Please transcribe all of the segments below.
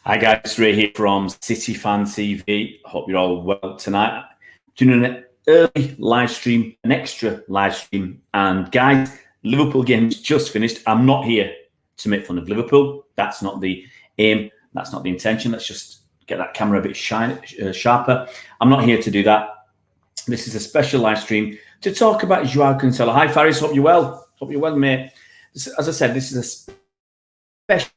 Hi guys, Ray here from City Fan TV. Hope you're all well tonight. Doing an early live stream, an extra live stream. And guys, Liverpool game's just finished. I'm not here to make fun of Liverpool. That's not the aim. That's not the intention. Let's just get that camera a bit sharper. I'm not here to do that. This is a special live stream to talk about Joao Cancelo. Hi Faris, hope you're well. Hope you're well, mate. As I said, this is a special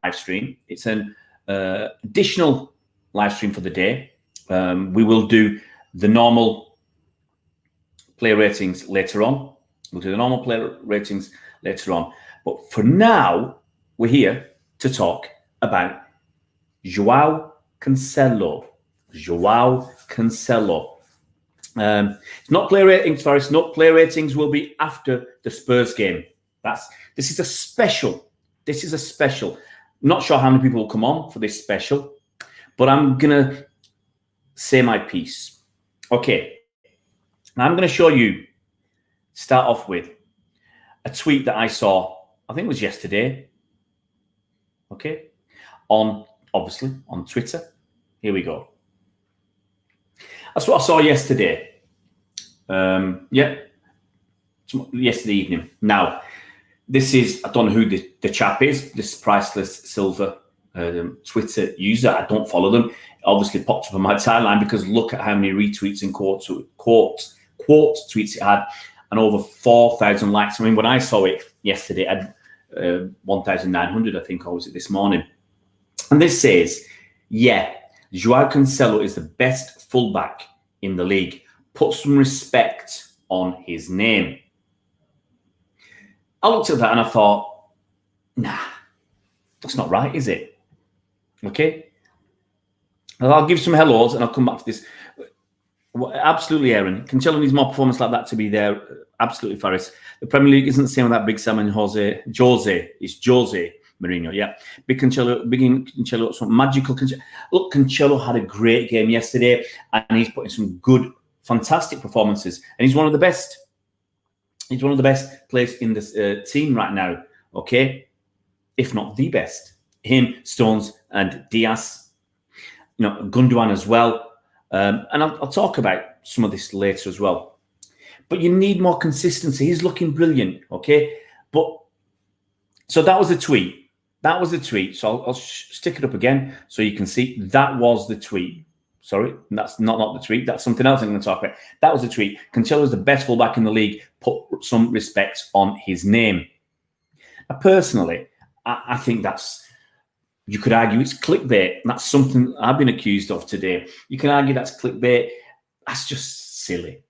live stream. It's an additional live stream for the day. We will do the normal player ratings later on. We'll do the normal player ratings later on. But for now, we're here to talk about Joao Cancelo. Joao Cancelo. It's not player ratings, Forest. No player ratings will be after the Spurs game. This is a special. This is a special. Not sure how many people will come on for this special, but I'm gonna say my piece. Okay. Now I'm gonna show you. Start off with a tweet that I saw. I think it was yesterday. Okay, obviously on Twitter. Here we go. That's what I saw yesterday. Yesterday evening. Now, this is, I don't know who the chap is, this priceless silver Twitter user. I don't follow them. It obviously popped up on my timeline because look at how many retweets and quote tweets it had and over 4,000 likes. I mean, when I saw it yesterday, it had 1,900, I think, or was it this morning? And this says, yeah, Joao Cancelo is the best fullback in the league. Put some respect on his name. I looked at that and I thought, nah, that's not right, is it? Okay. Well, I'll give some hellos and I'll come back to this. Absolutely, Aaron. Cancelo needs more performance like that to be there. Absolutely, Faris. The Premier League isn't the same with that Big Sam and Jose. It's Jose Mourinho, yeah. Big Cancelo, some magical Cancelo. Look, Cancelo had a great game yesterday and he's putting some good, fantastic performances. And he's one of the best. He's one of the best players in this team right now, okay? If not the best. Him, Stones, and Diaz. You know, Gundogan as well. And I'll talk about some of this later as well. But you need more consistency. He's looking brilliant, okay? But so that was the tweet. That was the tweet. So I'll stick it up again so you can see. That was the tweet. Sorry, that's not the tweet. That's something else I'm going to talk about. That was the tweet. Cancelo is the best fullback in the league. Put some respect on his name. Now, personally, I think that's, you could argue it's clickbait. That's something I've been accused of today. You can argue that's clickbait. That's just silly.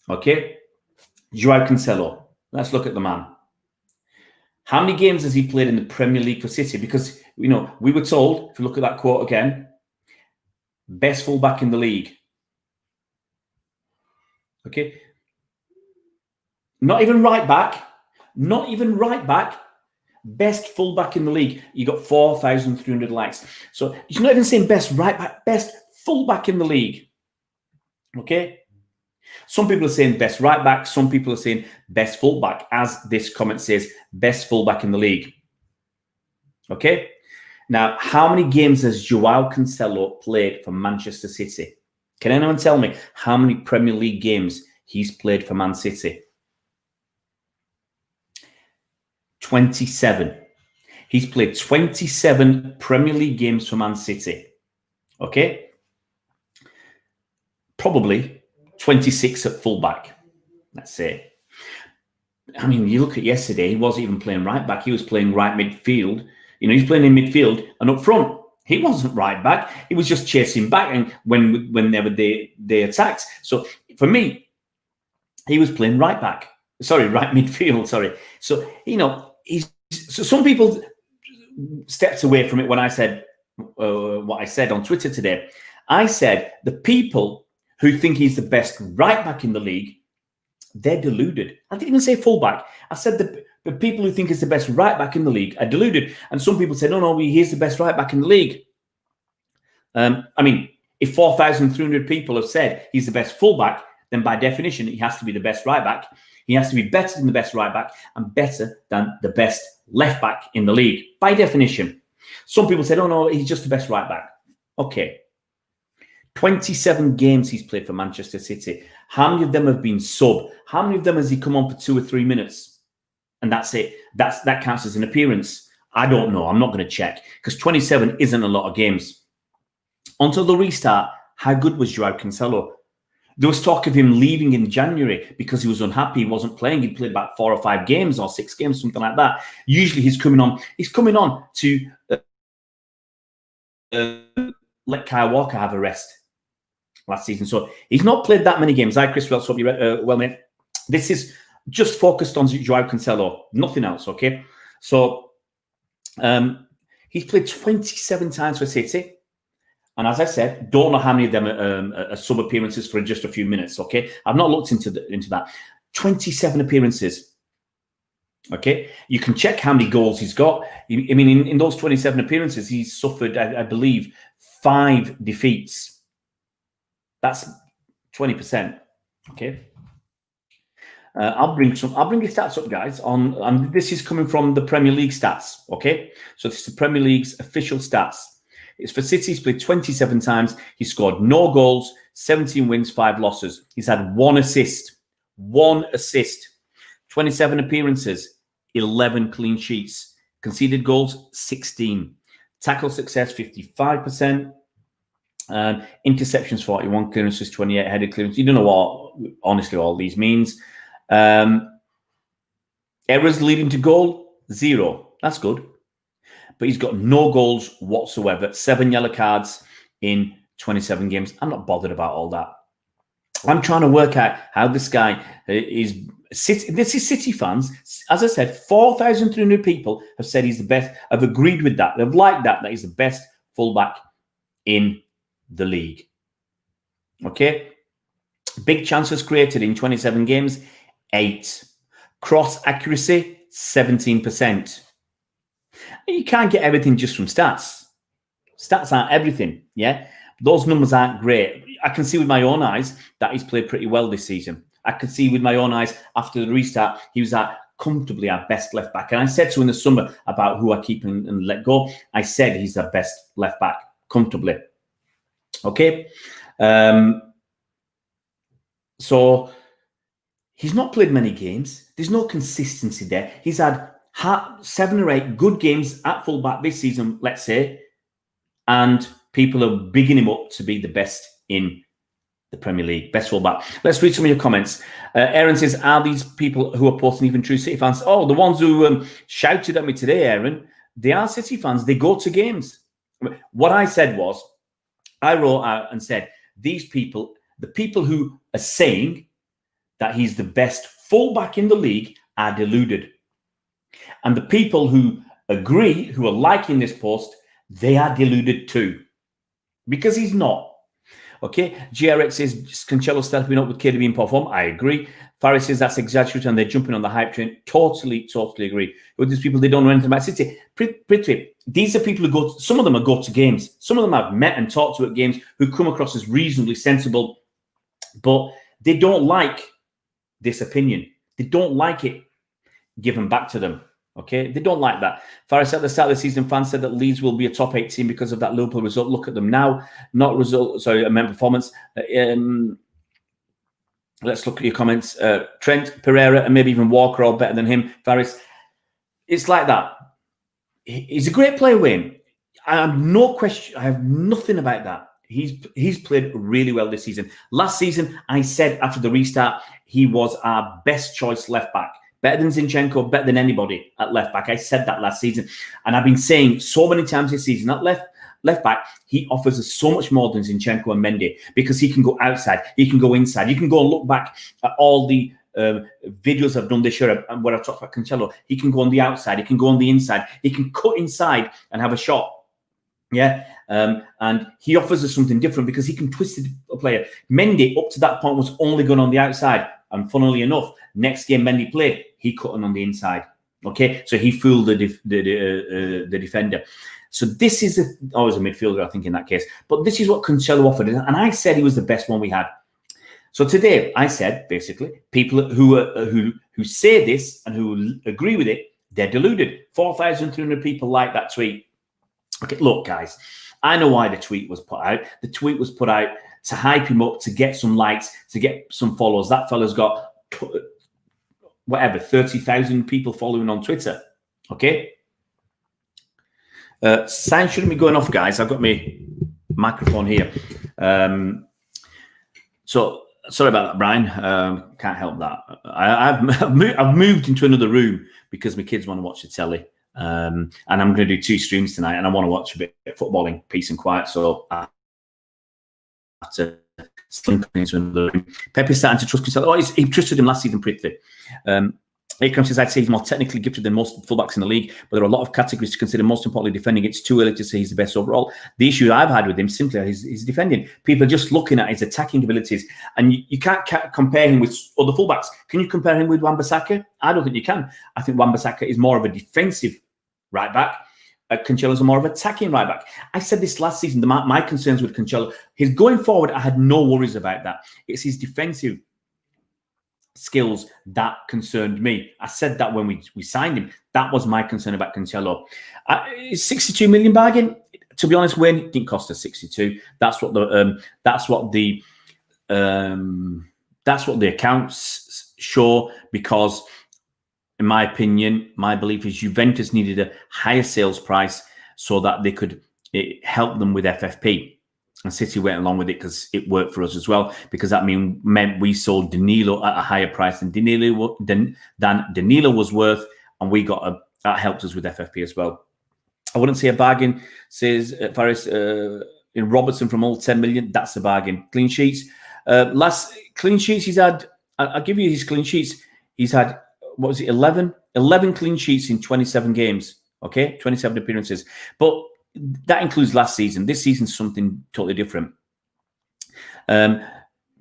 Okay? Joao Cancelo. Let's look at the man. How many games has he played in the Premier League for City? Because, you know, we were told, if you look at that quote again, best fullback in the league. Okay? Not even right back. Not even right back. Best fullback in the league. You got 4,300 likes. So he's not even saying best right back, best fullback in the league. Okay? Some people are saying best right back. Some people are saying best fullback, as this comment says, best fullback in the league. Okay? Now, how many games has Joao Cancelo played for Manchester City? Can anyone tell me how many Premier League games he's played for Man City? 27. He's played 27 Premier League games for Man City. Okay? Probably 26 at fullback. Let's say. I mean, you look at yesterday, he wasn't even playing right back. He was playing right midfield. You know, he's playing in midfield and up front. He wasn't right back. He was just chasing back and whenever they attacked. So for me, he was playing right back. Sorry, right midfield. Sorry. So, you know, so some people stepped away from it when I said what I said on Twitter today. I said the people who think he's the best right back in the league, they're deluded. I didn't even say fullback. I said the people who think he's the best right back in the league are deluded. And some people say, no, he's the best right back in the league. I mean, if 4,300 people have said he's the best fullback, then by definition, he has to be the best right back. He has to be better than the best right back and better than the best left back in the league, by definition. Some people said, oh no, he's just the best right back. Okay. 27 games he's played for Manchester City. How many of them have been sub? How many of them has he come on for 2 or 3 minutes? And that's it. That counts as an appearance. I don't know. I'm not going to check because 27 isn't a lot of games. Until the restart, how good was Joao Cancelo? There was talk of him leaving in January because he was unhappy. He wasn't playing. He'd played about 4 or 5 games or 6 games, something like that. Usually he's coming on. He's coming on to let Kyle Walker have a rest last season. So he's not played that many games. Hi, Chris Wells. Hope you're well, mate. This is just focused on Joao Cancelo. Nothing else, okay? So he's played 27 times for City. And as I said, don't know how many of them are sub appearances for just a few minutes. Okay, I've not looked into that. 27 appearances. Okay, you can check how many goals he's got. I mean, in those 27 appearances, he's suffered, I believe, 5 defeats. That's 20%. Okay. I'll bring the stats up, guys. And this is coming from the Premier League stats. Okay, so this is the Premier League's official stats. It's for City. He's played 27 times. He scored no goals, 17 wins, 5 losses. He's had 1 assist. 1 assist. 27 appearances, 11 clean sheets. Conceded goals, 16. Tackle success, 55%. Interceptions, 41. Clearances, 28. Headed clearance. You don't know what, honestly, all these means. Errors leading to goal, 0. That's good. But he's got no goals whatsoever. 7 yellow cards in 27 games. I'm not bothered about all that. I'm trying to work out how this guy is. This is City fans. As I said, 4,300 people have said he's the best. Have agreed with that. They've liked that he's the best fullback in the league. Okay. Big chances created in 27 games, 8. Cross accuracy, 17%. You can't get everything just from stats. Stats aren't everything, yeah? Those numbers aren't great. I can see with my own eyes that he's played pretty well this season. I could see with my own eyes after the restart, he was comfortably our best left back. And I said so in the summer about who I keep and let go. I said he's our best left back, comfortably. Okay? So he's not played many games. There's no consistency there. He's had 7 or 8 good games at fullback this season, let's say, and people are bigging him up to be the best in the Premier League, best fullback. Let's read some of your comments. Aaron says, are these people who are posting even true City fans? Oh, the ones who shouted at me today, Aaron, they are City fans. They go to games. What I said was, I wrote out and said, these people, the people who are saying that he's the best fullback in the league are deluded. And the people who agree, who are liking this post, they are deluded too. Because he's not. Okay, GRX says, Cancelo stepping up with KDB in poor form. I agree. Faris says that's exaggerated and they're jumping on the hype train. Totally agree. With these people, they don't know anything about City. These are people who go, some of them go to games. Some of them I've met and talked to at games who come across as reasonably sensible, but they don't like this opinion. They don't like it given back to them. Okay, they don't like that. Faris at the start of the season, fans said that Leeds will be a top 8 team because of that Liverpool result. Look at them now. Not result, sorry, I meant performance. Let's look at your comments. Trent, Pereira, and maybe even Walker are all better than him. Faris, it's like that. He's a great player, Wayne. I have no question. I have nothing about that. He's played really well this season. Last season, I said after the restart, he was our best choice left back. Better than Zinchenko, better than anybody at left back. I said that last season. And I've been saying so many times this season, that left back, he offers us so much more than Zinchenko and Mendy because he can go outside, he can go inside. You can go and look back at all the videos I've done this year where I've talked about Cancelo. He can go on the outside, he can go on the inside, he can cut inside and have a shot. Yeah, and he offers us something different because he can twist the player. Mendy, up to that point, was only going on the outside. And funnily enough, next game Mendy played, he cut on the inside. Okay, so he fooled the defender. So this is always a midfielder, I think, in that case. But this is what Cancelo offered, and I said he was the best one we had. So today, I said basically, people who say this and who agree with it, they're deluded. 4,300 people like that tweet. Okay, look, guys, I know why the tweet was put out. The tweet was put out to hype him up, to get some likes, to get some followers. That fella's got whatever 30,000 people following on Twitter. Okay. Sign shouldn't be going off, guys. I've got my microphone here. So sorry about that, Brian. Can't help that. I've moved into another room because my kids want to watch the telly. And I'm going to do 2 streams tonight, and I want to watch a bit of footballing, peace and quiet. So I have to slink into another room. Pepe's starting to trust Cancelo. Oh, he trusted him last season, Prithvi. Akram says, I'd say he's more technically gifted than most fullbacks in the league, but there are a lot of categories to consider. Most importantly, defending. It's too early to say he's the best overall. The issue I've had with him simply is his defending. People are just looking at his attacking abilities, and you can't compare him with other fullbacks. Can you compare him with Wan-Bissaka? I don't think you can. I think Wan-Bissaka is more of a defensive right back. Cancelo's more of an attacking right back. I said this last season. My concerns with Cancelo, his going forward, I had no worries about that. It's his defensive skills that concerned me. I said that when we signed him. That was my concern about Cancelo. 62 million bargain. To be honest, Wayne, it didn't cost us 62. That's what the accounts show. Because, in my opinion, my belief is Juventus needed a higher sales price so that they could help them with FFP. And City went along with it because it worked for us as well, because that meant we sold Danilo at a higher price than Danilo was worth, and we got that helped us with FFP as well. I wouldn't say a bargain, says Faris. In Robertson from all 10 million, that's a bargain. Clean sheets. Last clean sheets he's had, I'll give you his clean sheets. He's had, what was it, 11 clean sheets in 27 games. Okay, 27 appearances. But that includes last season. This season's something totally different.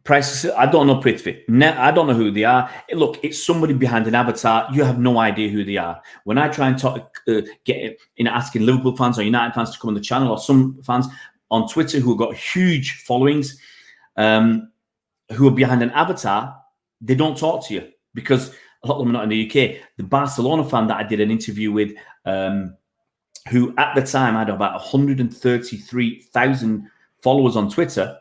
Prices, I don't know Prithvi. I don't know who they are. Look, it's somebody behind an avatar. You have no idea who they are. When I try and talk, asking Liverpool fans or United fans to come on the channel, or some fans on Twitter who have got huge followings, who are behind an avatar, they don't talk to you because a lot of them are not in the UK. The Barcelona fan that I did an interview with, who at the time had about 133,000 followers on Twitter.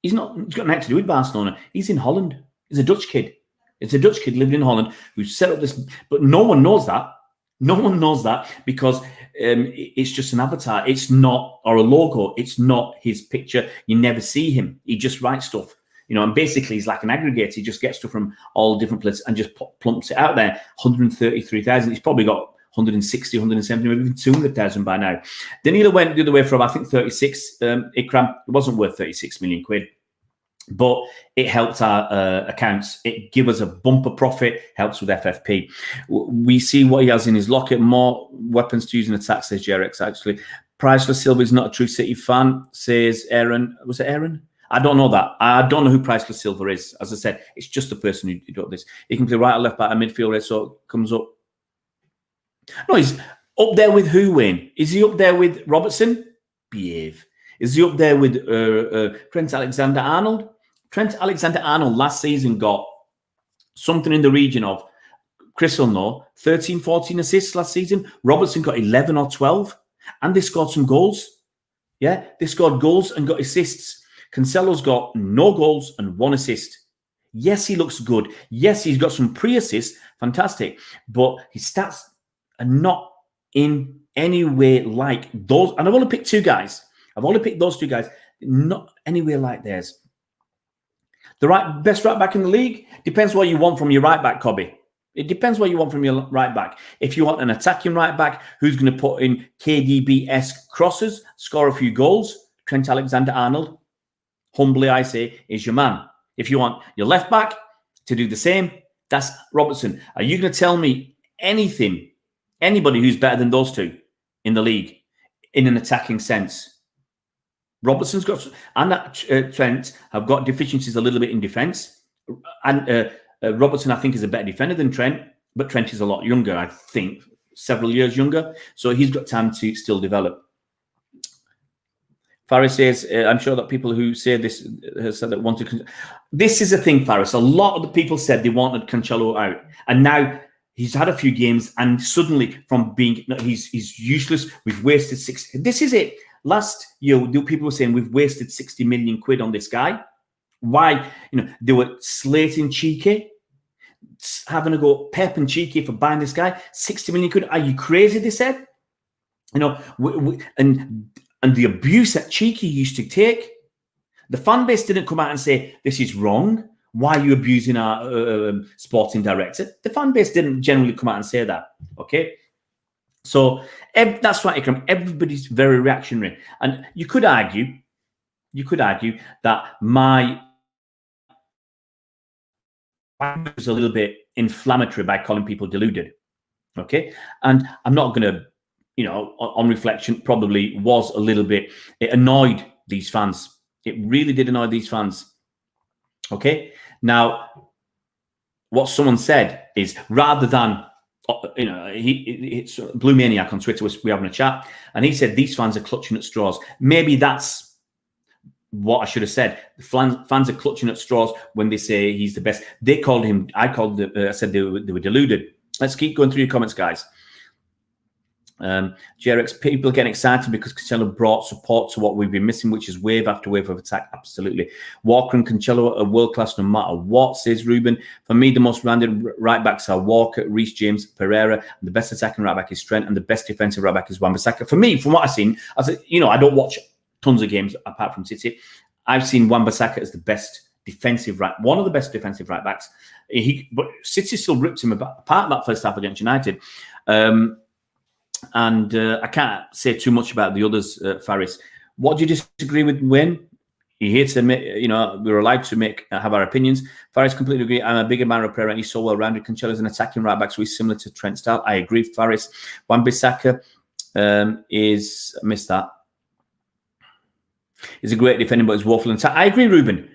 He's got nothing to do with Barcelona. He's in Holland. He's a Dutch kid. It's a Dutch kid living in Holland who set up this. But no one knows that. No one knows that because it's just an avatar. It's not, or a logo. It's not his picture. You never see him. He just writes stuff. And basically he's like an aggregator. He just gets stuff from all different places and just plumps it out there. 133,000. He's probably got 160, 170, maybe even 200,000 by now. Danilo went the other way from, I think, 36. Ikram, it wasn't worth 36 million quid, but it helped our accounts. It gave us a bumper profit, helps with FFP. We see what he has in his locker, more weapons to use in attack, says Jerex, actually. Priceless Silva is not a true City fan, says Aaron. Was it Aaron? I don't know that. I don't know who Priceless Silva is. As I said, it's just the person who did this. He can play right or left back, a midfielder, so it comes up. No, he's up there with who, Wayne? Is he up there with Robertson? Behave. Is he up there with Trent Alexander-Arnold? Trent Alexander-Arnold last season got something in the region of, Chris will know, 13, 14 assists last season. Robertson got 11 or 12, and they scored some goals. Yeah, they scored goals and got assists. Cancelo's got no goals and 1 assist. Yes, he looks good. Yes, he's got some pre-assists. Fantastic. But his stats are not in any way like those. And I've only picked 2 guys. I've only picked those 2 guys. Not anywhere like theirs. The best right back in the league depends what you want from your right back, Cobby. It depends what you want from your right back. If you want an attacking right back who's going to put in KDB-esque crosses, score a few goals, Trent Alexander-Arnold, humbly I say, is your man. If you want your left back to do the same, that's Robertson. Are you going to tell me anybody who's better than those 2 in the league in an attacking sense? Robertson's got, and Trent have got deficiencies a little bit in defence. And Robertson, I think, is a better defender than Trent, but Trent is a lot younger, I think, several years younger. So he's got time to still develop. Faris says, I'm sure that people who say this have said that wanted. This is the thing, Faris. A lot of the people said they wanted Cancelo out. And now He's had a few games, and suddenly from being he's useless. We've wasted 60. This is it. Last year, people were saying we've wasted 60 million quid on this guy. Why? They were slating Cheeky, having a go Pep and Cheeky for buying this guy. 60 million quid. Are you crazy? They said. And the abuse that Cheeky used to take. The fan base didn't come out and say this is wrong. Why are you abusing our sporting director? The fan base didn't generally come out and say that. Okay, so that's right, Ikram. Everybody's very reactionary, and you could argue that my was a little bit inflammatory by calling people deluded. Okay, and I'm not going to, on reflection, probably was a little bit. It annoyed these fans. It really did annoy these fans. Okay. Now, what someone said is rather than, it's Blue Maniac on Twitter, we're having a chat, and he said these fans are clutching at straws. Maybe that's what I should have said. The fans are clutching at straws when they say he's the best. They called him, I said they were deluded. Let's keep going through your comments, guys. JRX, people getting excited because Cancelo brought support to what we've been missing, which is wave after wave of attack. Absolutely. Walker and Cancelo are world class no matter what, says Ruben. For me, the most rounded right backs are Walker, Reece James, Pereira, and the best attacking right back is Trent, and the best defensive right back is Wan-Bissaka. For me, from what I've seen, I don't watch tons of games apart from City. I've seen Wan-Bissaka as the best defensive one of the best defensive right backs. But City still ripped him apart that first half against United. And I can't say too much about the others, Faris. What do you disagree with Wayne? He hates admit, we're allowed to have our opinions. Faris, completely agree. I'm a bigger man of Pereira. He's so well-rounded. Cancelo's an attacking right back, so he's similar to Trent style. I agree, Faris. Wan-Bissaka missed that. He's a great defender, but he's woeful in attack. I agree, Ruben.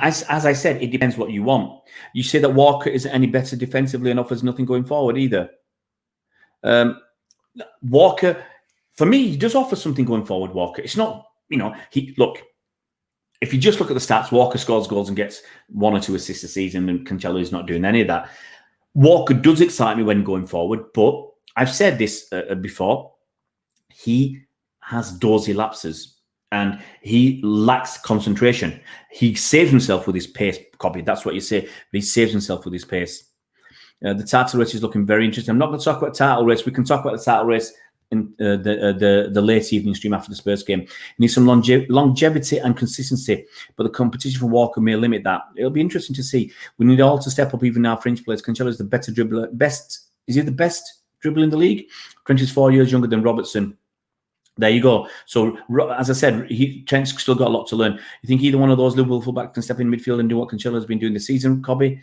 As I said, it depends what you want. You say that Walker isn't any better defensively and offers nothing going forward either. Walker, for me, he does offer something going forward, Walker. It's not, look, if you just look at the stats, Walker scores goals and gets 1 or 2 assists a season, and Cancelo is not doing any of that. Walker does excite me when going forward, but I've said this before. He has dozy lapses and he lacks concentration. He saves himself with his pace, copy. That's what you say. But he saves himself with his pace. The title race is looking very interesting. I'm not going to talk about the title race. We can talk about the title race in the late evening stream after the Spurs game. You need some longevity and consistency, but the competition for Walker may limit that. It'll be interesting to see. We need all to step up even our fringe players. Cancelo is the better dribbler. Is he the best dribbler in the league? Trent is 4 years younger than Robertson. There you go. So, as I said, Trent's still got a lot to learn. You think either one of those Liverpool fullbacks can step in midfield and do what Cancelo has been doing this season, Cobby?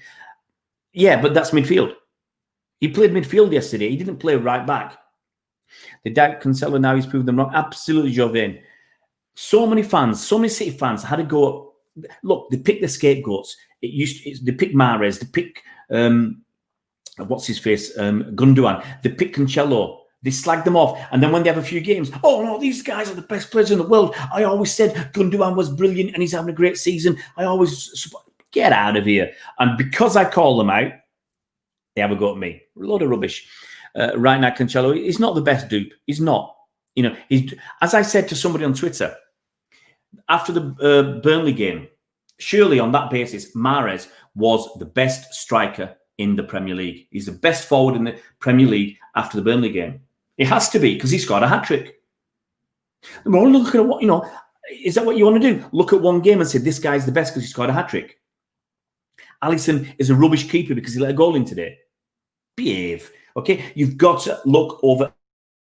Yeah, but that's midfield. He played midfield yesterday. He didn't play right back. They doubt Cancelo now. He's proved them wrong. Absolutely, Jovain. So many fans, so many City fans had to go. Look, they picked the scapegoats. They picked Mahrez. They picked what's his face, Gundogan. They picked Cancelo. They slagged them off, and then when they have a few games, oh no, these guys are the best players in the world. I always said Gundogan was brilliant, and he's having a great season. I always get out of here. And because I call them out, they have a go at me. A load of rubbish. Right now, Cancelo, he's not the best dupe. He's not. He's, as I said to somebody on Twitter, after the Burnley game, surely on that basis, Mahrez was the best striker in the Premier League. He's the best forward in the Premier League after the Burnley game. It has to be, because he scored a hat-trick. We're only looking at what, is that what you want to do? Look at one game and say, this guy's the best because he scored a hat-trick. Alisson is a rubbish keeper because he let a goal in today. Behave. Okay? You've got to look over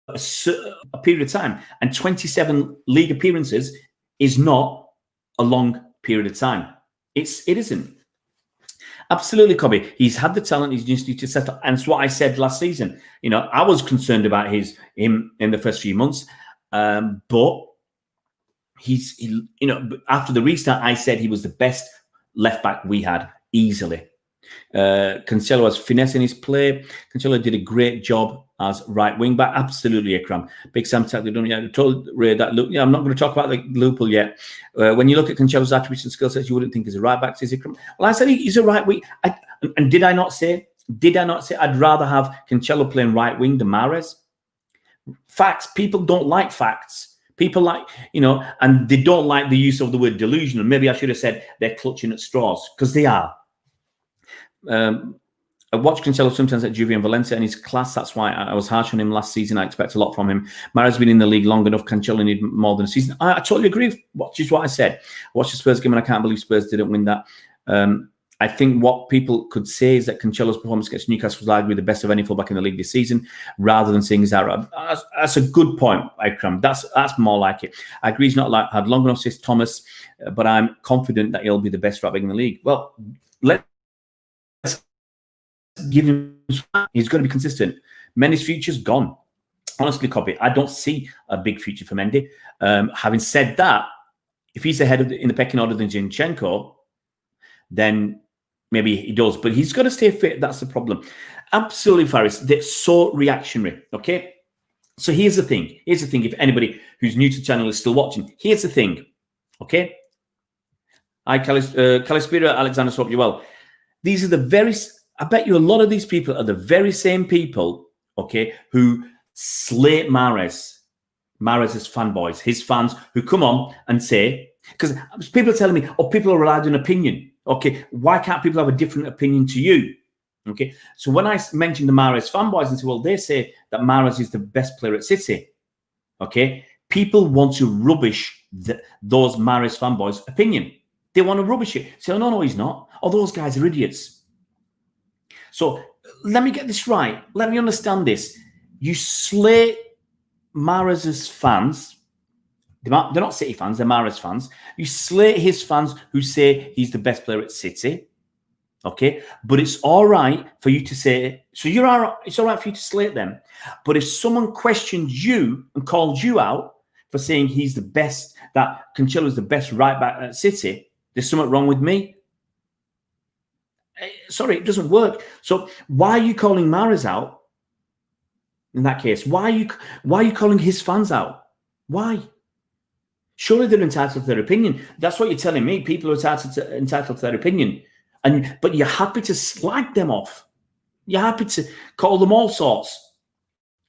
a period of time. And 27 league appearances is not a long period of time. It isn't. Absolutely, Cobby. He's had the talent. He's just need to settle. And it's what I said last season. I was concerned about him in the first few months. But after the restart, I said he was the best left back we had easily. Cancelo has finesse in his play. Cancelo did a great job as right wing back. Absolutely, Ikram. Big Sam tactically done. I told Ray that. Look, I'm not going to talk about the Liverpool yet. When you look at Cancelo's attributes and skill sets, you wouldn't think he's a right back, says Ikram. Well, I said he's a right wing. And did I not say Did I not say I'd rather have Cancelo playing right wing than Mahrez? Facts. People don't like facts. People like, and they don't like the use of the word delusional. Maybe I should have said they're clutching at straws, because they are. I watch Cancelo sometimes at Juve and Valencia, and his class. That's why I was harsh on him last season. I expect a lot from him. Mahrez has been in the league long enough. Cancelo need more than a season. I totally agree. Which is what I said. I watched the Spurs game, and I can't believe Spurs didn't win that. I think what people could say is that Cancelo's performance against Newcastle was arguably the best of any fullback in the league this season, rather than saying he's Arab. That's a good point, Ikram. That's more like it. I agree he's not had long enough, says Thomas, but I'm confident that he'll be the best right back in the league. Well, let's give him. He's going to be consistent. Mendy's future's gone. Honestly, Copy, I don't see a big future for Mendy. Having said that, if he's ahead in the pecking order than Zinchenko, then maybe he does, but he's got to stay fit. That's the problem. Absolutely, Faris. They're so reactionary. Okay, so here's the thing. If anybody who's new to the channel is still watching, here's the thing. Okay, hi, Calispira, Alexander, hope you're well. These are the very. I bet you a lot of these people are the very same people. Okay, who slate Mahrez's fanboys, his fans who come on and say, because people are telling me, people are allowed an opinion. Okay, why can't people have a different opinion to you? Okay, so when I mentioned the Mahrez fanboys and say, well, they say that Mahrez is the best player at City. Okay, people want to rubbish those Mahrez fanboys' opinion. They want to rubbish it. Say, oh, no, he's not. Oh, those guys are idiots. So let me get this right. Let me understand this. You slate Mahrez's fans. They're not City fans, they're Mahrez fans. You slate his fans who say he's the best player at City. Okay? But it's all right for you to say, so it's all right for you to slate them. But if someone questions you and calls you out for saying he's the best, that Cancelo is the best right back at City, there's something wrong with me. Sorry, it doesn't work. So why are you calling Mahrez out in that case? Why are you calling his fans out? Why? Surely they're entitled to their opinion. That's what you're telling me. People are entitled to their opinion. But you're happy to slag them off. You're happy to call them all sorts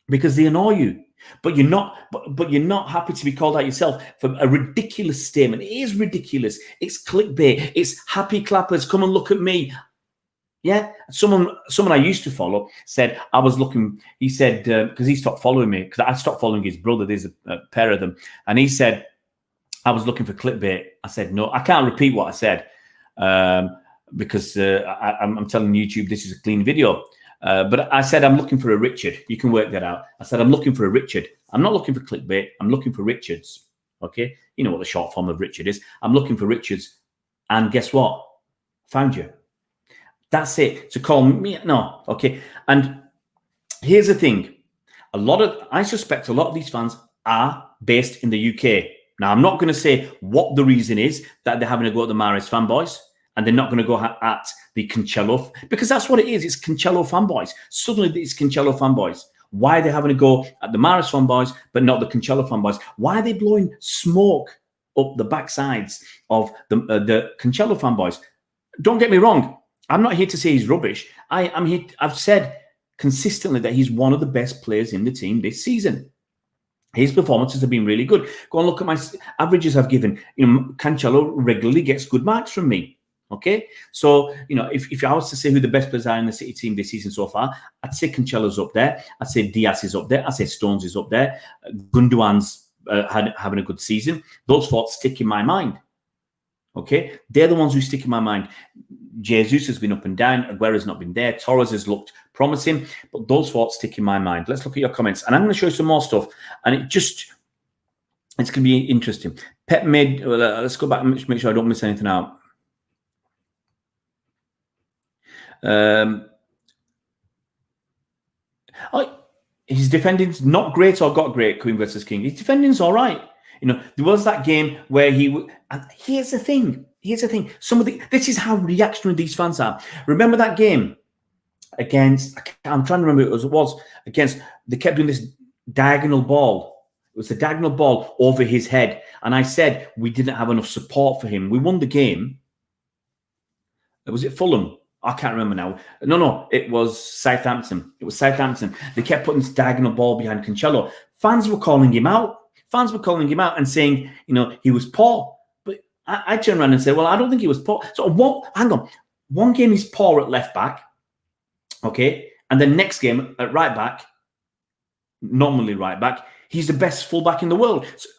because they annoy you. But you're not happy to be called out yourself for a ridiculous statement. It is ridiculous. It's clickbait. It's happy clappers. Come and look at me. Yeah, someone I used to follow said I was looking. He said because he stopped following me because I stopped following his brother. There's a pair of them, and he said I was looking for clickbait. I said no, I can't repeat what I said because I'm telling YouTube this is a clean video. But I said I'm looking for a Richard. You can work that out. I said I'm looking for a Richard. I'm not looking for clickbait. I'm looking for Richards. Okay, you know what the short form of Richard is. I'm looking for Richards, and guess what? Found you. That's it. To call me, no. Okay. And here's the thing. I suspect a lot of these fans are based in the UK. Now, I'm not going to say what the reason is that they're having to go at the Mahrez fanboys and they're not going to go at the Cancelo, because that's what it is. It's Cancelo fanboys. Suddenly it's Cancelo fanboys. Why are they having to go at the Mahrez fanboys but not the Cancelo fanboys? Why are they blowing smoke up the backsides of the Cancelo fanboys? Don't get me wrong. I'm not here to say he's rubbish. I'm here. I've said consistently that he's one of the best players in the team this season. His performances have been really good. Go and look at my averages I've given. Cancelo regularly gets good marks from me. Okay, so if I was to say who the best players are in the City team this season so far, I'd say Cancelo's up there. I'd say Diaz is up there. I'd say Stones is up there. Gundogan's having a good season. Those thoughts stick in my mind. Okay, they're the ones who stick in my mind. Jesus has been up and down. Aguero's not been there. Torres has looked promising, but those thoughts stick in my mind. Let's look at your comments, and I'm going to show you some more stuff. And it's going to be interesting. Pep made. Let's go back and make sure I don't miss anything out. His defending's not great or got great. Queen versus King. His defending's all right. There was that game where and here's the thing. This is how reactionary these fans are. Remember that game against, I'm trying to remember who it was against, they kept doing this diagonal ball. It was a diagonal ball over his head. And I said, we didn't have enough support for him. We won the game. Was it Fulham? I can't remember now. No, it was Southampton. It was Southampton. They kept putting this diagonal ball behind Cancelo. Fans were calling him out. Fans were calling him out and saying, he was poor. But I turned around and said, well, I don't think he was poor. So hang on. One game he's poor at left back, okay? And then next game at right back, normally right back, he's the best fullback in the world. So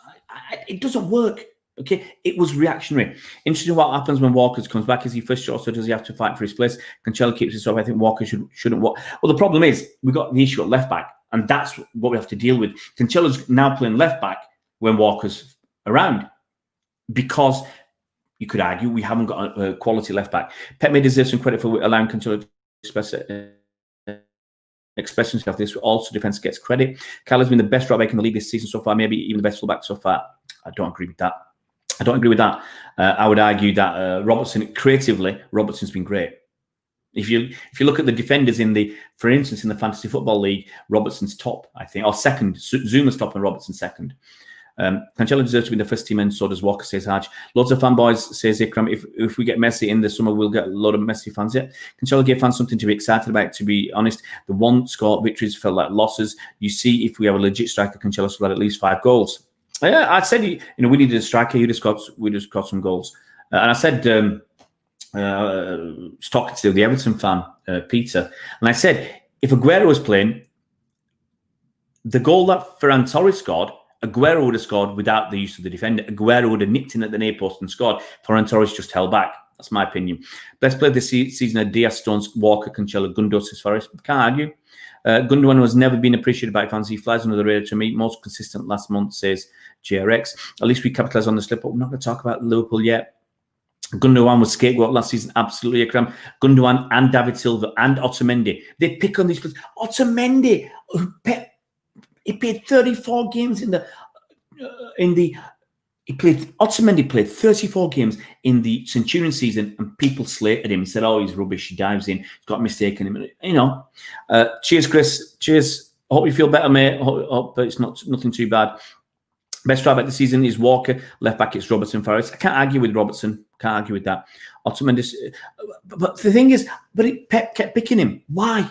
it doesn't work. Okay, it was reactionary. Interesting what happens when Walker comes back. Is he first shot, so does he have to fight for his place? Cancelo keeps it up. I think Walker shouldn't walk. Well, the problem is we've got the issue at left back, and that's what we have to deal with. Cancelo's now playing left back when Walker's around, because you could argue we haven't got a quality left back. Pep may deserve some credit for allowing Cancelo to express himself. This also defense gets credit. Cal has been the best right back in the league this season so far, maybe even the best fullback so far. I don't agree with that. I would argue that Robertson's been great. If you look at the defenders for instance, in the Fantasy Football League, Robertson's top, I think, or second. Zuma's top and Robertson's second. Cancelo deserves to be the first team, and so does Walker, says Haj. Loads of fanboys, says Ikram, if we get Messi in the summer, we'll get a lot of Messi fans. Yeah. Cancelo gave fans something to be excited about, to be honest. The one score victories felt like losses. You see, if we have a legit striker, Cancelo should have at least 5 goals. Yeah, I said, we needed a striker. We just got some goals. And I said, talking to the Everton fan, Peter, and I said, if Aguero was playing, the goal that Ferran Torres scored, Aguero would have scored without the use of the defender. Aguero would have nipped in at the near post and scored. Ferran Torres just held back. That's my opinion. Best player this season are Diaz, Stones, Walker, Cancelo, Gundo, says Forest. Can't argue. Gundogan has never been appreciated by fans. He flies under the radar to me. Most consistent last month, says JRX. At least we capitalise on the slip up. We're not going to talk about Liverpool yet. Gundogan was scapegoat last season. Absolutely, Akram. Gundogan and David Silva and Otamendi. They pick on these players. Otamendi, he played 34 games Otamendi played 34 games in the Centurion season, and people slated him and said, oh, he's rubbish. He dives in. He's got a mistake in him. Cheers, Chris. Cheers. I hope you feel better, mate. Hope it's nothing too bad. Best right back this season is Walker. Left back, it's Robertson, Forrest. I can't argue with Robertson. Can't argue with that. Otamendi. But the thing is, Pep kept picking him. Why?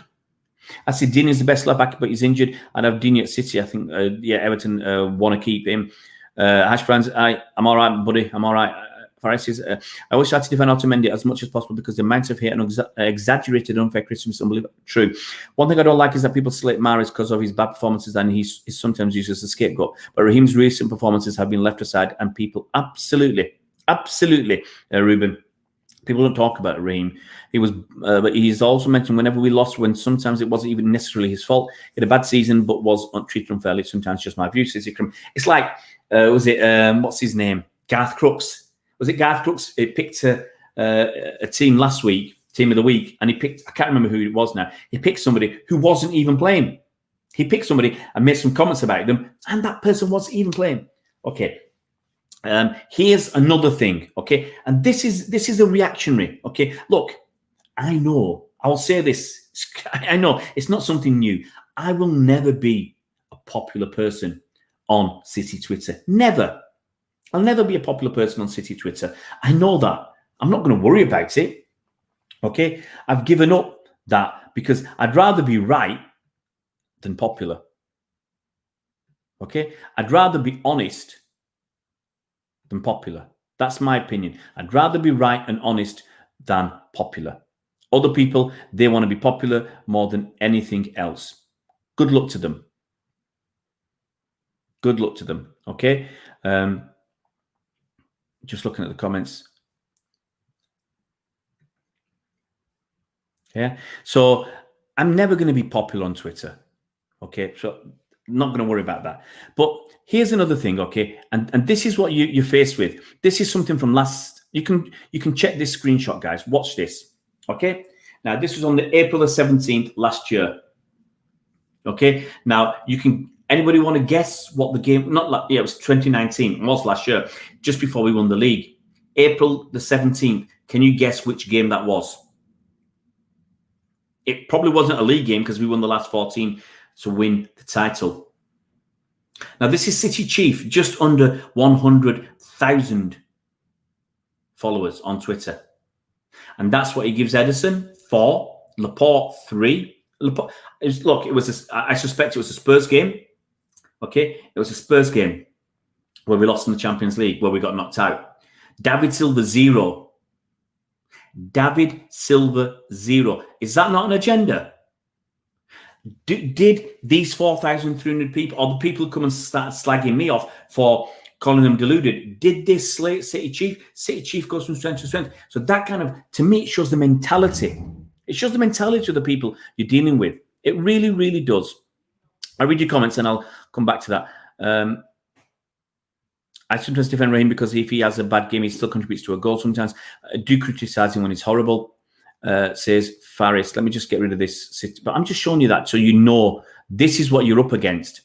I said Dini is the best left back, but he's injured. I'd have Dini at City. I think, Everton want to keep him. Hash Brands, I'm all right, buddy. I'm all right. Faris says, I always try to defend Otamendi as much as possible because the amount of hate and exaggerated unfair criticism is unbelievable. True. One thing I don't like is that people slate Mahrez because of his bad performances, and he's sometimes used as a scapegoat. But Raheem's recent performances have been left aside, and people absolutely, Ruben. People don't talk about Raheem. But he's also mentioned whenever we lost, when sometimes it wasn't even necessarily his fault. He had a bad season, but was treated unfairly. Sometimes just my view, says Ikram. It's like, what's his name? Garth Crooks. Was it Garth Crooks? He picked a team last week, team of the week, and he picked, I can't remember who it was now. He picked somebody who wasn't even playing. He picked somebody and made some comments about them, and that person wasn't even playing. Okay. Here's another thing, okay? And this is a reactionary, okay? Look, I know, I'll say this, I know, it's not something new. I will never be a popular person on City Twitter. Never. I'll never be a popular person on City Twitter. I know that. I'm not going to worry about it, okay? I've given up that because I'd rather be right than popular, okay? I'd rather be honest than popular. That's my opinion. I'd rather be right and honest than popular. Other people, they want to be popular more than anything else. Good luck to them. Good luck to them, okay? Just looking at the comments. Yeah. So I'm never going to be popular on Twitter. Okay. So not going to worry about that. But here's another thing. Okay. And this is what you're faced with. This is something from last. You can check this screenshot, guys. Watch this. Okay. Now, this was on the April the 17th last year. Okay. Now, anybody want to guess what the game, it was 2019, it was last year, just before we won the league. April the 17th. Can you guess which game that was? It probably wasn't a league game because we won the last 14 to win the title. Now, this is City Chief, just under 100,000 followers on Twitter. And that's what he gives Ederson 4, Laporte 3. Laporte, look, I suspect it was a Spurs game. Okay, it was a Spurs game where we lost in the Champions League, where we got knocked out. David Silva 0. David Silva 0. Is that not an agenda? Did these 4,300 people, or the people who come and start slagging me off for calling them deluded, did they slate City Chief? City Chief goes from strength to strength. So that kind of, to me, it shows the mentality. It shows the mentality of the people you're dealing with. It really, really does. I read your comments and I'll come back to that. I sometimes defend Raheem because if he has a bad game, he still contributes to a goal sometimes. I do criticise him when he's horrible, says Faris. Let me just get rid of this. But I'm just showing you that so you know this is what you're up against.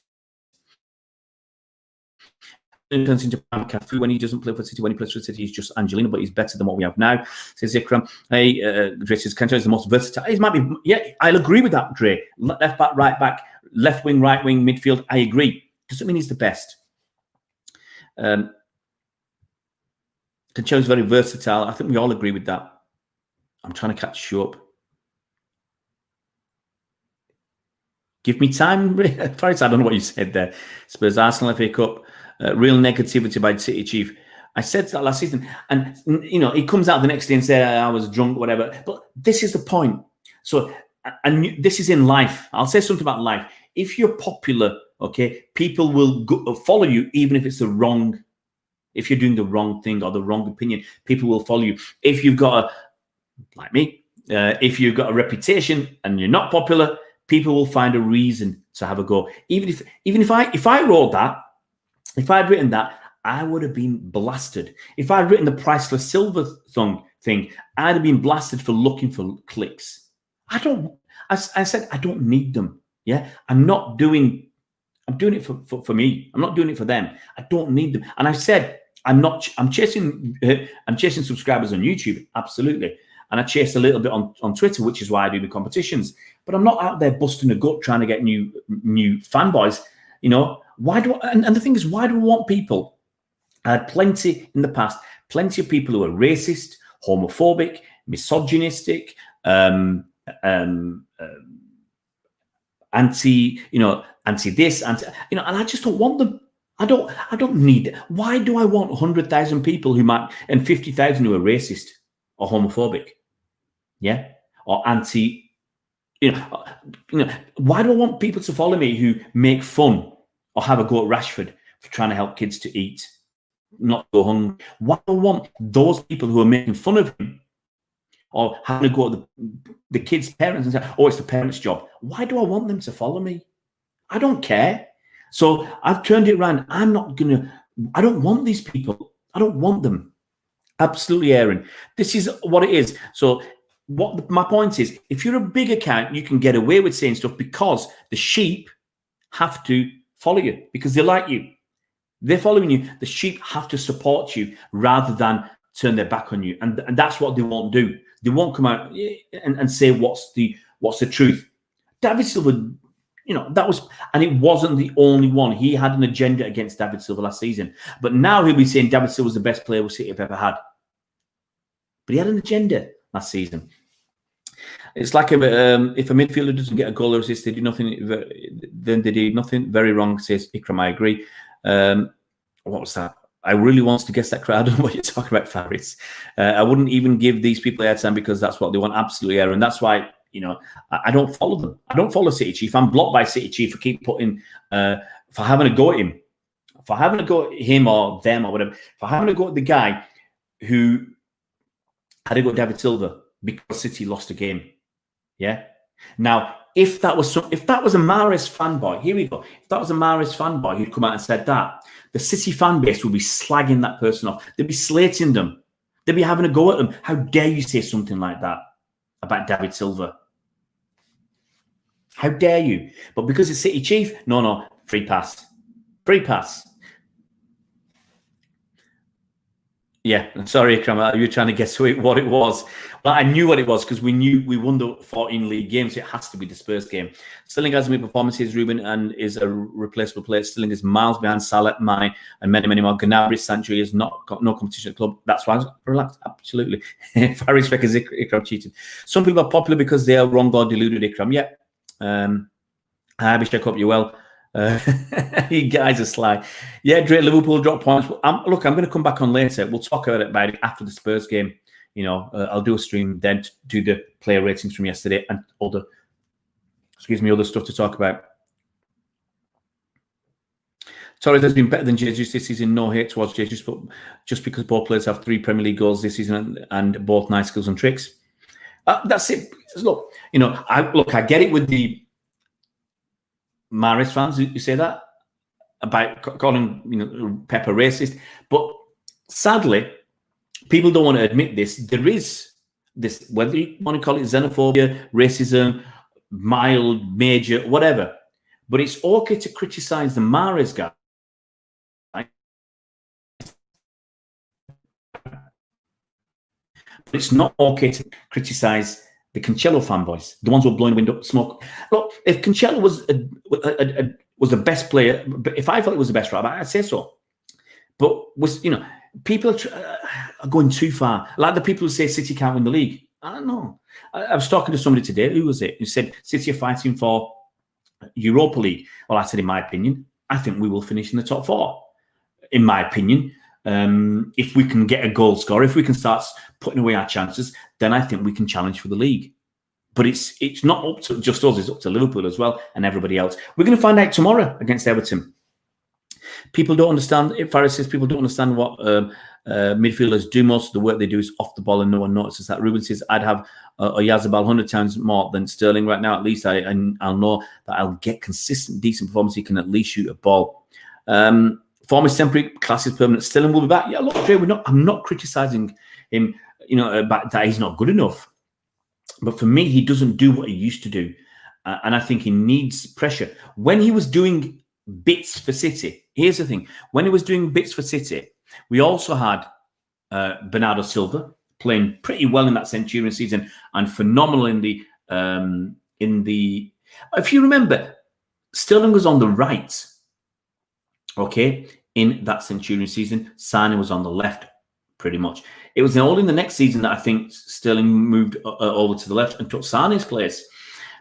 He turns into Cafu when he doesn't play for City. When he plays for City, he's just Angelino, but he's better than what we have now, says Ikram. Hey, Dre says Cancelo is the most versatile. He might be, yeah, I'll agree with that, Dre. Left back, right back, left wing, right wing, midfield. I agree. Doesn't mean he's the best. Cancelo is very versatile. I think we all agree with that. I'm trying to catch you up. Give me time, Faris. I don't know what you said there. Spurs Arsenal FA Cup. Real negativity by City Chief. I said that last season. And, you know, he comes out the next day and says, I was drunk, whatever. But this is the point. So, and this is in life. I'll say something about life. If you're popular, okay, people will follow you even if it's the wrong. If you're doing the wrong thing or the wrong opinion, people will follow you. If you've got like me, if you've got a reputation and you're not popular, people will find a reason to have a go. Even if I wrote that, if I'd written that, I would have been blasted. If I'd written the Priceless Silver thing, I'd have been blasted for looking for clicks. I said I don't need them. Yeah, I'm doing it for me. I'm not doing it for them. I don't need them. And I said I'm chasing subscribers on YouTube, absolutely. And I chase a little bit on Twitter, which is why I do the competitions. But I'm not out there busting a gut trying to get new fanboys. You know, why do I, and the thing is, why do I want people? I had plenty in the past, plenty of people who are racist, homophobic, misogynistic, anti this, and I just don't want them. I don't need. Why do I want 100,000 people and 50,000 who are racist or homophobic? Yeah, or anti. Why do I want people to follow me who make fun or have a go at Rashford for trying to help kids to eat, not go hungry? Why do I want those people who are making fun of him or having to go at the kids' parents and say, oh, it's the parents' job? Why do I want them to follow me? I don't care. So I've turned it around. I don't want these people. I don't want them. Absolutely, Aaron. This is what it is. So what my point is, if you're a big account, you can get away with saying stuff because the sheep have to follow you because they like you. They're following you. The sheep have to support you rather than turn their back on you. And that's what they won't do. They won't come out and say what's the truth. David Silva, that was, and it wasn't the only one. He had an agenda against David Silva last season. But now he'll be saying David Silva was the best player City have ever had. But he had an agenda last season. It's like if a midfielder doesn't get a goal or assist, they do nothing. Then they do nothing very wrong. Says Ikram. I agree. What was that? I really wants to guess that crowd. I don't know what you're talking about, Faris. I wouldn't even give these people airtime because that's what they want. Absolutely, Aaron. That's why I don't follow them. I don't follow City Chief. I'm blocked by City Chief for keep putting for having a go at him, for having a go at him or them or whatever, for having a go at the guy who had a go at David Silva because City lost a game. Yeah. Now, if that was a Mahrez fanboy, here we go. If that was a Mahrez fanboy who'd come out and said that, the City fan base would be slagging that person off. They'd be slating them. They'd be having a go at them. How dare you say something like that about David Silva? How dare you? But because it's City Chief, no, free pass. Free pass. Yeah, sorry, Ikram, you were trying to guess what it was. Well, I knew what it was because we knew we won the 14 league games. So it has to be the Spurs game. Sterling has made performances, Ruben, and is a replaceable player. Sterling is miles behind Salah, Mane, and many, many more. Gnabry, Sancho has not got no competition at the club. That's why I was relaxed. Absolutely. Faris reckons Ikram cheated. Some people are popular because they are wrong or deluded, Ikram. Yeah. Hi, Abhishek, hope you're well. You guys are sly. Yeah, Drake, Liverpool drop points. Look, I'm going to come back on later. We'll talk about it after the Spurs game. You know, I'll do a stream then to do the player ratings from yesterday and other stuff to talk about. Torres has been better than Jesus this season. No hate towards Jesus, but just because both players have 3 Premier League goals this season and both nice skills and tricks. That's it. Look, you know, I get it with the Mahrez fans who say that about calling Pep racist, but sadly, people don't want to admit this. There is this, whether you want to call it xenophobia, racism, mild, major, whatever, but it's okay to criticize the Mahrez guy. But it's not okay to criticize the Cancelo fanboys, the ones who are blowing the wind up smoke. Look, if Cancelo was the best player, if I thought it was the best right back, I'd say so. But people are going too far. Like the people who say City can't win the league. I don't know. I was talking to somebody today. Who was it? Who said City are fighting for Europa League. Well, I said, in my opinion, I think we will finish in the top 4. In my opinion, if we can get a goal scorer, if we can start putting away our chances, then I think we can challenge for the league. But it's not up to just us, it's up to Liverpool as well and everybody else. We're going to find out tomorrow against Everton. People don't understand, Faris says people don't understand what midfielders do. Most of the work they do is off the ball and no one notices that. Ruben says, I'd have Oyarzabal 100 times more than Sterling right now. At least I'll know that I'll get consistent, decent performance. He can at least shoot a ball. Form is temporary, class is permanent. Sterling will be back. Yeah, look, Jay, I'm not criticising him, about that he's not good enough. But for me, he doesn't do what he used to do. And I think he needs pressure. When he was doing bits for City, here's the thing. When he was doing bits for City, we also had Bernardo Silva playing pretty well in that Centurion season and phenomenal in the if you remember, Sterling was on the right, okay, in that Centurion season. Sane was on the left, pretty much. It was only in the next season that I think Sterling moved over to the left and took Sane's place.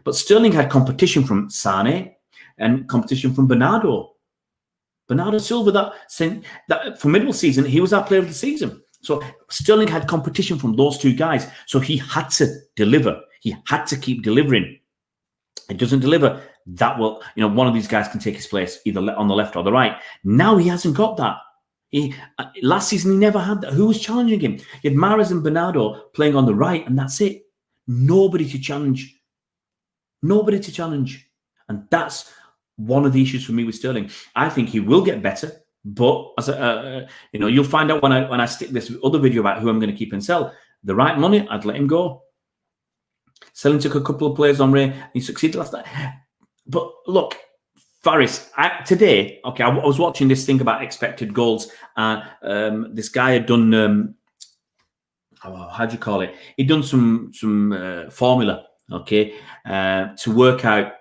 But Sterling had competition from Sane and competition from Bernardo Silva. That for middle season, he was our player of the season. So Sterling had competition from those two guys. So he had to deliver. He had to keep delivering. It doesn't deliver. That will, one of these guys can take his place either on the left or the right. Now he hasn't got that. Last season, he never had that. Who was challenging him? He had Mahrez and Bernardo playing on the right, and that's it. Nobody to challenge. Nobody to challenge. And that's one of the issues for me with Sterling. I think he will get better, but as you'll find out when I stick this other video about who I'm going to keep and sell. The right money, I'd let him go. Sterling took a couple of players on Ray. He succeeded last night. But look, Faris, today, okay, I was watching this thing about expected goals, and this guy had done, how do you call it? He'd done some formula, okay, to work out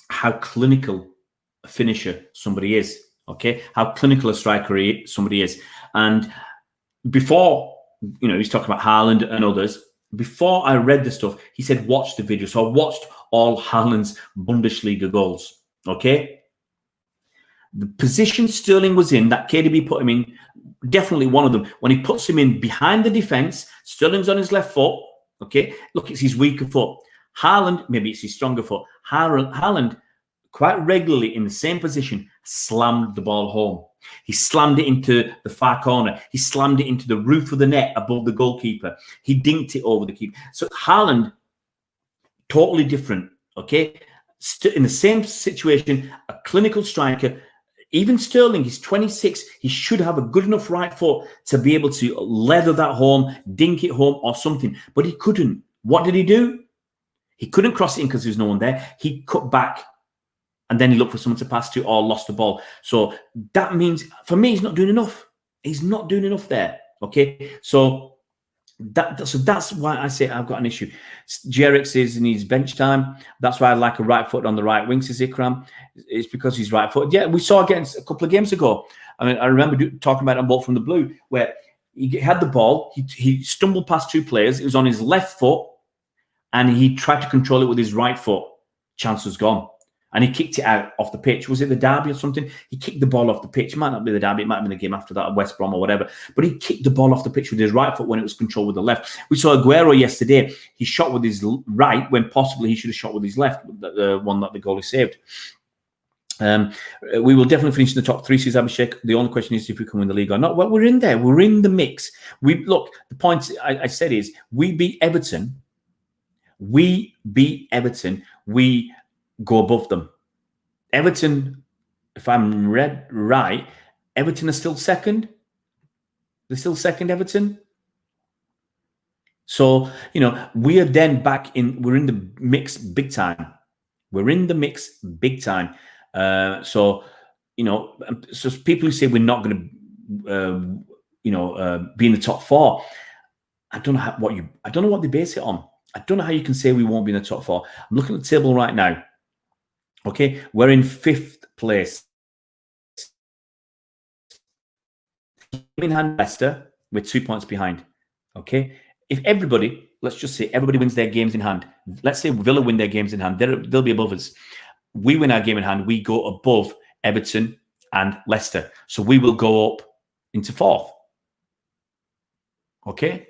how clinical a finisher somebody is, okay, how clinical a striker somebody is. And before, he's talking about Haaland and others. Before I read the stuff, he said, watch the video. So I watched all Haaland's Bundesliga goals. Okay, the position Sterling was in, that KDB put him in, definitely one of them. When he puts him in behind the defense, Sterling's on his left foot. Okay, look, it's his weaker foot. Haaland, maybe it's his stronger foot. Haaland, quite regularly in the same position, slammed the ball home. He slammed it into the far corner. He slammed it into the roof of the net above the goalkeeper. He dinked it over the keeper. So Haaland, totally different. Okay. In the same situation, a clinical striker, even Sterling, he's 26. He should have a good enough right foot to be able to leather that home, dink it home or something. But he couldn't. What did he do? He couldn't cross it in because there was no one there. He cut back and then he looked for someone to pass to or lost the ball. So that means, for me, he's not doing enough. He's not doing enough there. Okay, so that's why I say I've got an issue. Jarek says he needs bench time. That's why I like a right foot on the right wing, says Ikram. It's because he's right foot. Yeah, we saw against a couple of games ago. I mean, I remember talking about it on Ball from the Blue, where he had the ball, he stumbled past two players, it was on his left foot, and he tried to control it with his right foot. Chance was gone. And he kicked it out off the pitch. Was it the derby or something? He kicked the ball off the pitch. It might not be the derby. It might have been the game after that at West Brom or whatever. But he kicked the ball off the pitch with his right foot when it was controlled with the left. We saw Aguero yesterday. He shot with his right when possibly he should have shot with his left, the one that the goalie saved. We will definitely finish in the top three, says Abhishek. The only question is if we can win the league or not. Well, we're in there. We're in the mix. Look, the point I said is we beat Everton. We go above them. Everton, if I'm read right, Everton are still second. They're still second, Everton. So, we are then back in, we're in the mix big time. We're in the mix big time. So people who say we're not going to, be in the top four, I don't know what they base it on. I don't know how you can say we won't be in the top four. I'm looking at the table right now. Okay, we're in 5th place. In hand, Leicester, we're 2 points behind. Okay, if let's just say everybody wins their games in hand. Let's say Villa win their games in hand, they'll be above us. We win our game in hand, we go above Everton and Leicester. So we will go up into 4th. Okay.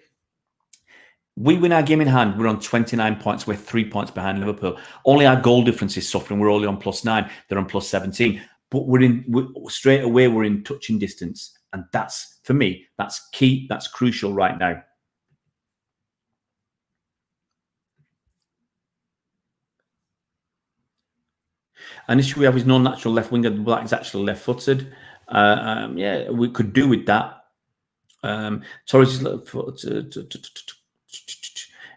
We win our game in hand, we're on 29 points. We're 3 points behind Liverpool. Only our goal difference is suffering. We're only on +9. They're on +17. But straight away, we're in touching distance. And that's, for me, that's key. That's crucial right now. An issue we have is no natural left winger. Black is actually left-footed. Yeah, we could do with that. Torres is left-footed.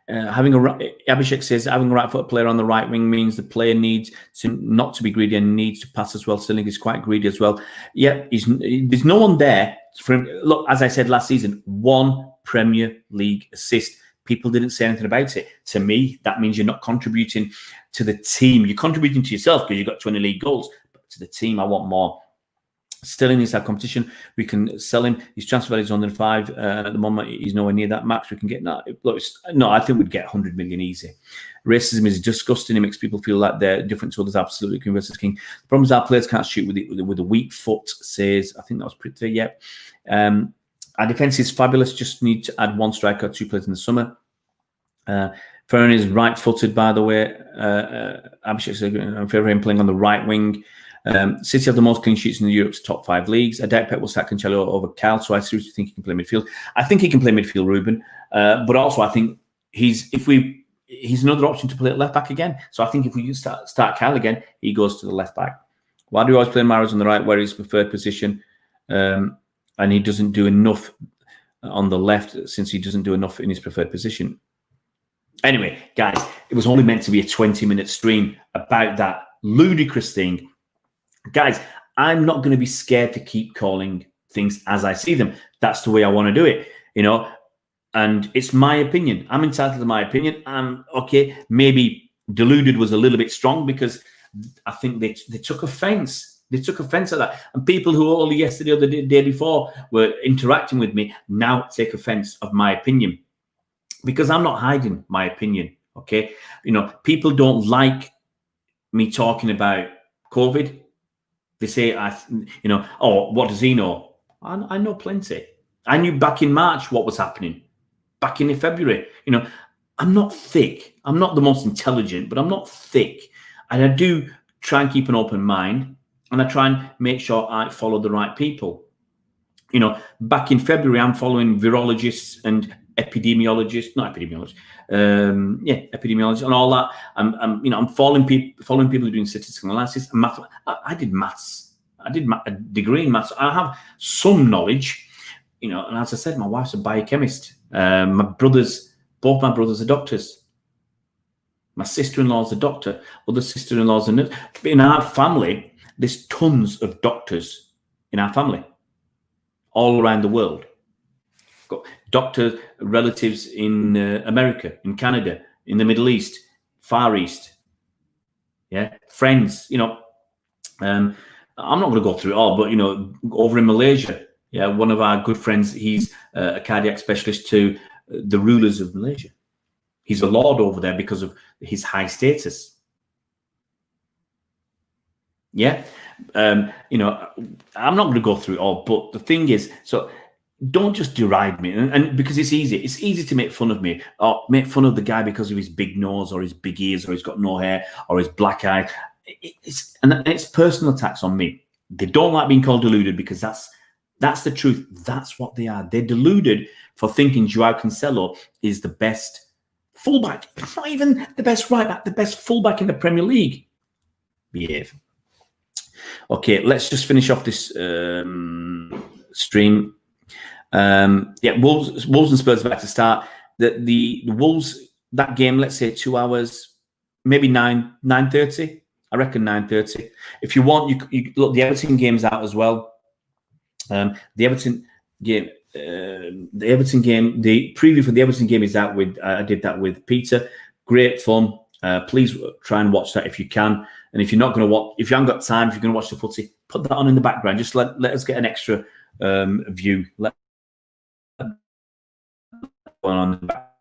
Abhishek says having a right foot player on the right wing means the player needs not to be greedy and needs to pass as well. Sterling is quite greedy as well. Yeah, there's no one there for him. Look, as I said last season, 1 Premier League assist. People didn't say anything about it. To me, that means you're not contributing to the team. You're contributing to yourself because you've got 20 league goals. But to the team, I want more. Sterling is our competition. We can sell him. His transfer value is 105. At the moment, he's nowhere near that max. We can get that. No, I think we'd get 100 million easy. Racism is disgusting. It makes people feel like they're different to others. Absolutely, King versus King. The problem is our players can't shoot with a weak foot. Says, I think that was pretty. Yeah. Our defense is fabulous. Just need to add 1 striker, 2 players in the summer. Ferran is right-footed, by the way. Abhishek says in favour of him playing on the right wing. City have the most clean sheets in Europe's top 5 leagues. I doubt Pep will start Cancelo over Cal, so I seriously think he can play midfield. I think he can play midfield, Ruben, but also I think he's another option to play at left back again. So I think if we start Cal again, he goes to the left back. Why do you always play Mahrez on the right, where he's preferred position, and he doesn't do enough on the left since he doesn't do enough in his preferred position? Anyway, guys, it was only meant to be a 20-minute stream about that ludicrous thing. Guys, I'm not going to be scared to keep calling things as I see them. That's the way I want to do it, and it's my opinion. I'm entitled to my opinion. Okay, maybe deluded was a little bit strong because I think they took offense. They took offense at that. And people who only yesterday or the day before were interacting with me now take offense of my opinion because I'm not hiding my opinion, okay? People don't like me talking about COVID. They say, oh, what does he know? I know plenty. I knew back in March what was happening. Back in February. I'm not thick. I'm not the most intelligent, but I'm not thick. And I do try and keep an open mind. And I try and make sure I follow the right people. Back in February, I'm following virologists and epidemiologists, epidemiologists and all that. I'm following people who are doing statistical analysis and math. I did maths. I did a degree in maths. I have some knowledge, and as I said, my wife's a biochemist. Both my brothers are doctors. My sister-in-law's a doctor. Other sister-in-law's a nurse. In our family, there's tons of doctors in our family, all around the world. got doctor relatives in America, in Canada, in the Middle East, Far East. Yeah, friends. I'm not going to go through it all, but over in Malaysia, yeah, one of our good friends, he's a cardiac specialist to the rulers of Malaysia. He's a lord over there because of his high status. Yeah, I'm not going to go through it all, but the thing is, so don't just deride me, and because it's easy to make fun of me, or make fun of the guy because of his big nose or his big ears or he's got no hair or his black eye. It's personal attacks on me. They don't like being called deluded because that's the truth. That's what they are. They're deluded for thinking Joao Cancelo is the best fullback. It's not even the best right back, the best fullback in the Premier League. Behave. Okay, let's just finish off this stream. Wolves and Spurs are about to start. The Wolves, that game, let's say 2 hours, maybe 9:30. I reckon 9:30. If you want, you look, the Everton game's out as well. The Everton game, the preview for the Everton game is out with. I did that with Peter. Great fun. Please try and watch that if you can. And if you're not going to watch, if you haven't got time, if you're going to watch the footy, put that on in the background. Just let us get an extra view. On the back.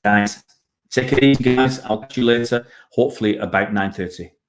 Guys, take it easy, guys. I'll catch you later. Hopefully about 9:30.